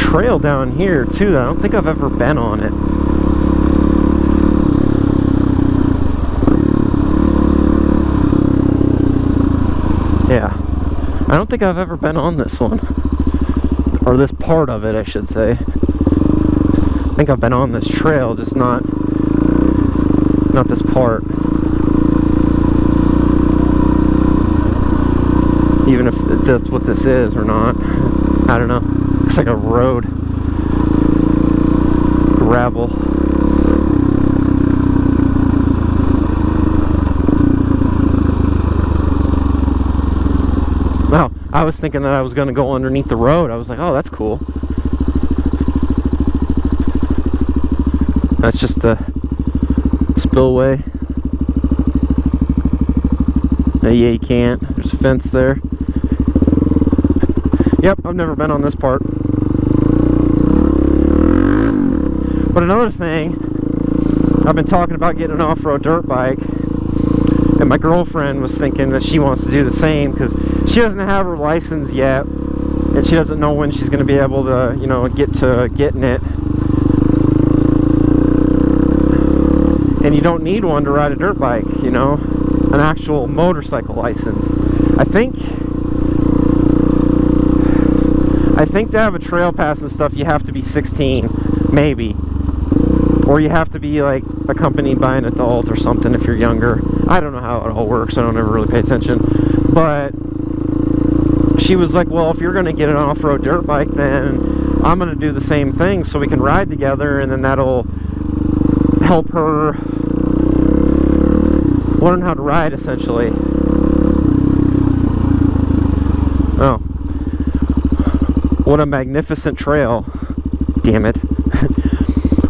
trail down here too that I don't think I've ever been on it. Yeah, I don't think I've ever been on this one, or this part of it I should say. I think I've been on this trail, just not this part. Even if that's what this is or not, I don't know. Looks like a road, gravel. Wow, I was thinking that I was going to go underneath the road. I was like, oh, that's cool. That's just a spillway. Yeah, you can't. There's a fence there. Yep, I've never been on this part. But another thing, I've been talking about getting an off-road dirt bike, and my girlfriend was thinking that she wants to do the same because she doesn't have her license yet, and she doesn't know when she's going to be able to, you know, get to getting it. And you don't need one to ride a dirt bike, you know, an actual motorcycle license. I think to have a trail pass and stuff, you have to be 16, maybe. Or you have to be, like, accompanied by an adult or something if you're younger. I don't know how it all works. I don't ever really pay attention. But she was like, well, if you're going to get an off-road dirt bike, then I'm going to do the same thing so we can ride together, and then that'll help her learn how to ride, essentially. Oh. What a magnificent trail. Damn it.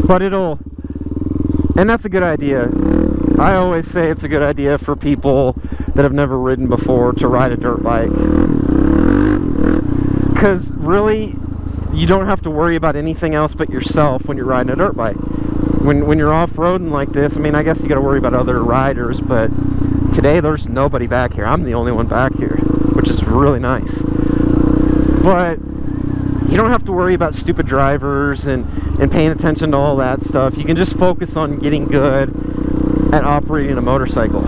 But it'll... And that's a good idea. I always say it's a good idea for people that have never ridden before to ride a dirt bike. Because really, you don't have to worry about anything else but yourself when you're riding a dirt bike. When you're off-roading like this, I mean, I guess you got to worry about other riders, but today there's nobody back here. I'm the only one back here, which is really nice. But you don't have to worry about stupid drivers and paying attention to all that stuff. You can just focus on getting good at operating a motorcycle.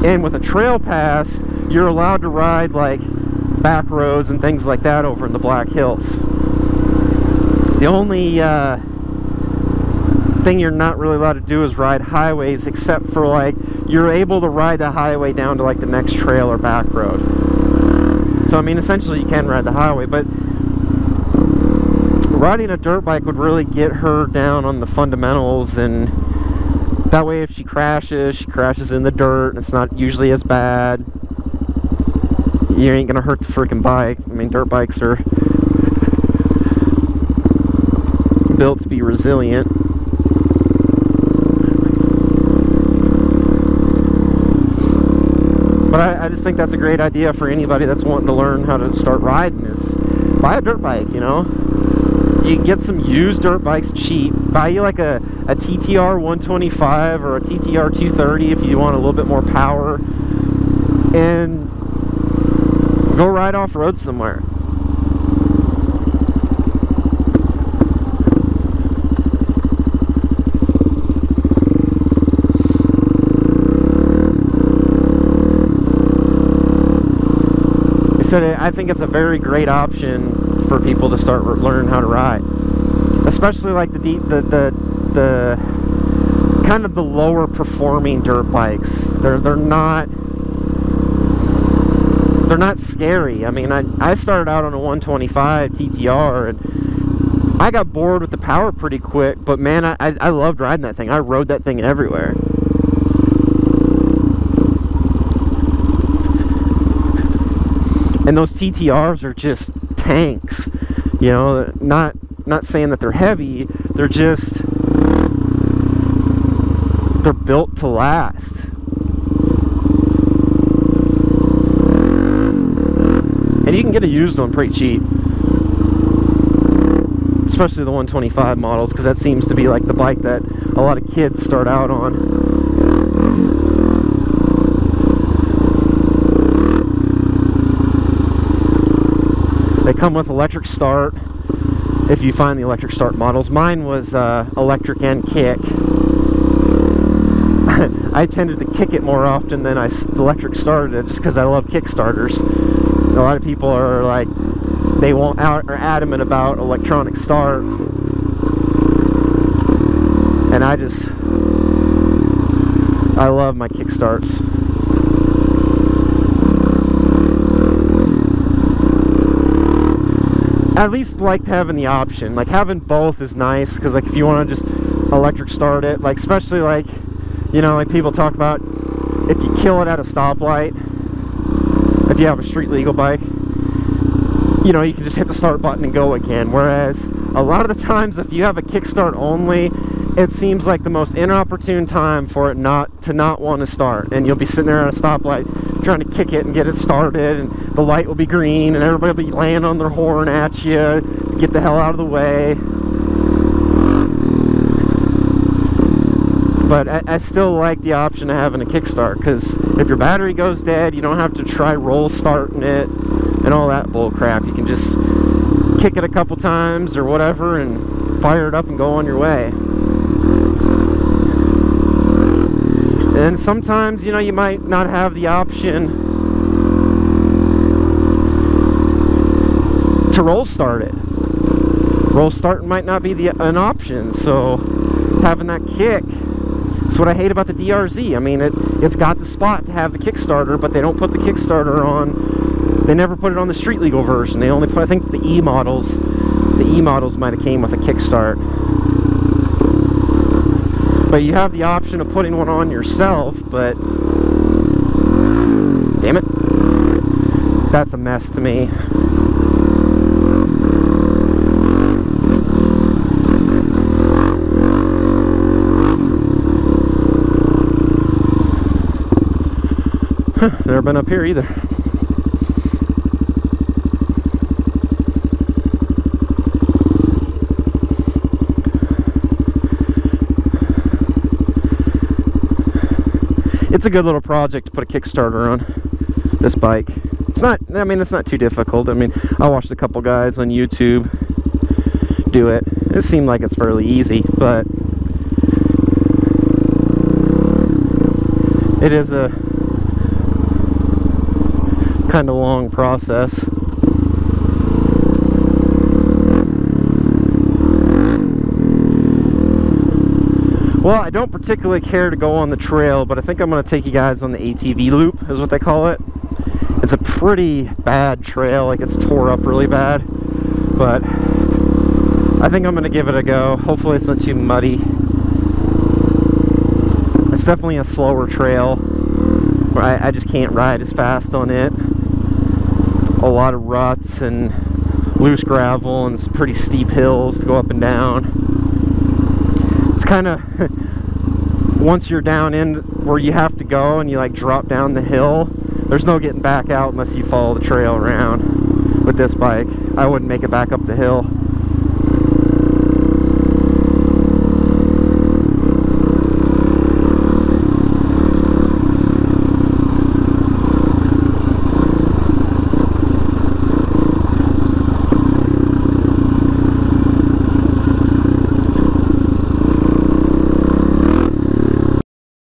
And with a trail pass, you're allowed to ride like back roads and things like that over in the Black Hills. The only thing you're not really allowed to do is ride highways, except for, like, you're able to ride the highway down to like the next trail or back road. So I mean, essentially you can ride the highway, but riding a dirt bike would really get her down on the fundamentals, and that way if she crashes in the dirt, and it's not usually as bad. You ain't gonna hurt the freaking bike. I mean, dirt bikes are built to be resilient. But I just think that's a great idea for anybody that's wanting to learn how to start riding, is buy a dirt bike, you know? You can get some used dirt bikes cheap. Buy you like a TTR 125 or a TTR 230 if you want a little bit more power. And go ride off-road somewhere. I think it's a very great option for people to start learn how to ride, especially like the kind of the lower performing dirt bikes. They're not scary. I mean, I started out on a 125 TTR and I got bored with the power pretty quick, but man, I loved riding that thing. I rode that thing everywhere. And those TTRs are just tanks, you know, not saying that they're heavy, they're built to last. And you can get a used one pretty cheap, especially the 125 models, because that seems to be like the bike that a lot of kids start out on. They come with electric start, if you find the electric start models. Mine was electric and kick. I tended to kick it more often than I electric started it, just because I love Kickstarters. A lot of people are like, they are adamant about electronic start, and I love my kickstarts. I at least like having the option. Like, having both is nice, because like if you want to just electric start it, like especially like, you know, like people talk about if you kill it at a stoplight, if you have a street legal bike, you know, you can just hit the start button and go again. Whereas a lot of the times if you have a kickstart only, it seems like the most inopportune time for it not want to start, and you'll be sitting there at a stoplight trying to kick it and get it started, and the light will be green and everybody will be laying on their horn at you, get the hell out of the way. But I still like the option of having a kickstart, because if your battery goes dead, you don't have to try roll starting it and all that bull crap. You can just kick it a couple times or whatever and fire it up and go on your way. And sometimes, you know, you might not have the option to roll start it. Roll start might not be an option, so having that kick, that's what I hate about the DRZ. I mean, it's got the spot to have the Kickstarter, but they don't put the Kickstarter on. They never put it on the street legal version. They only put, I think, the E models might have came with a kickstart. But you have the option of putting one on yourself, but damn it, that's a mess to me. Never been up here either. It's a good little project to put a Kickstarter on this bike. It's not, I mean, it's not too difficult. I mean, I watched a couple guys on YouTube do it. It seemed like it's fairly easy, but it is a kind of long process. Well, I don't particularly care to go on the trail, but I think I'm going to take you guys on the ATV loop, is what they call it. It's a pretty bad trail, like it's tore up really bad, but I think I'm going to give it a go. Hopefully it's not too muddy. It's definitely a slower trail, where I just can't ride as fast on it. A lot of ruts and loose gravel and some pretty steep hills to go up and down. It's kind of, once you're down in where you have to go and you like drop down the hill, there's no getting back out unless you follow the trail around. With this bike, I wouldn't make it back up the hill.